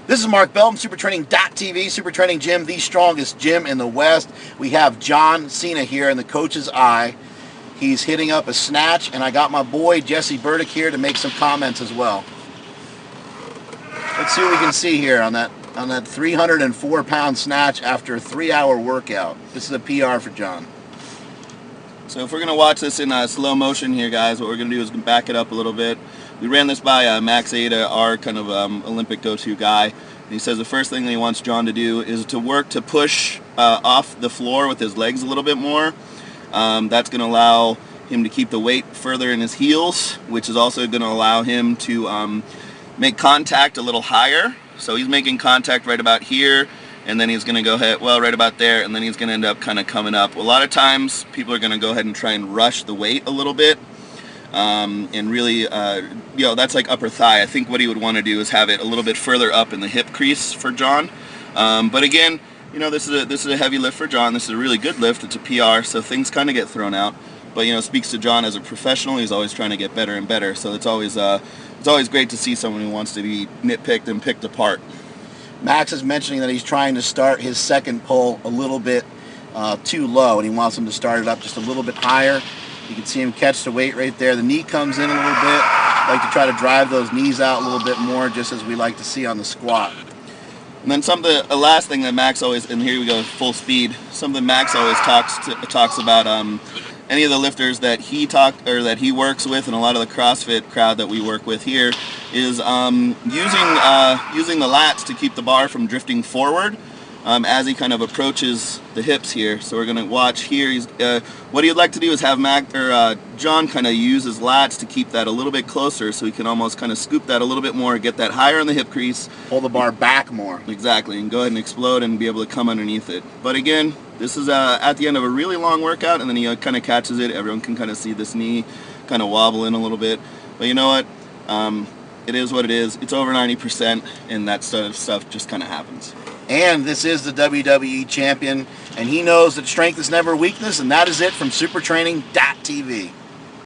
This is Mark Bell from SuperTraining.tv, Super Training Gym, the strongest gym in the West. We have John Cena here in the coach's eye. He's hitting up a snatch, and I got my boy Jesse Burdick here to make some comments as well. Let's see what we can see here on that 304-pound snatch after a 3-hour workout. This is a PR for John. So if we're going to watch this in slow motion here, guys, what we're going to do is back it up a little bit. We ran this by Max Ada, our kind of Olympic go-to guy. And he says the first thing that he wants John to do is to work to push off the floor with his legs a little bit more. That's going to allow him to keep the weight further in his heels, which is also going to allow him to make contact a little higher. So he's making contact right about here, and then he's going to go ahead, well, right about there, and then he's going to end up kind of coming up. A lot of times people are going to go ahead and try and rush the weight a little bit, and really, that's like upper thigh. I think what he would want to do is have it a little bit further up in the hip crease for John. But again, this is a heavy lift for John. This is a really good lift. It's a PR, so things kind of get thrown out. But it speaks to John as a professional. He's always trying to get better and better. So it's always great to see someone who wants to be nitpicked and picked apart. Max is mentioning that he's trying to start his second pull a little bit too low, and he wants him to start it up just a little bit higher. You can see him catch the weight right there. The knee comes in a little bit. I like to try to drive those knees out a little bit more, just as we like to see on the squat. And then the last thing that Max always, and here we go, full speed. Something Max always talks about. Any of the lifters that he works with, and a lot of the CrossFit crowd that we work with here, is using the lats to keep the bar from drifting forward as he kind of approaches the hips here. So we're going to watch here. What he'd like to do is have John kind of use his lats to keep that a little bit closer, so he can almost kind of scoop that a little bit more, get that higher in the hip crease. Pull the bar back more. Exactly, and go ahead and explode and be able to come underneath it. But again, this is at the end of a really long workout, and then he kind of catches it. Everyone can kind of see this knee kind of wobble in a little bit. But you know what? It is what it is. It's over 90%, and that stuff just kind of happens. And this is the WWE champion, and he knows that strength is never weakness, and that is it from SuperTraining.tv.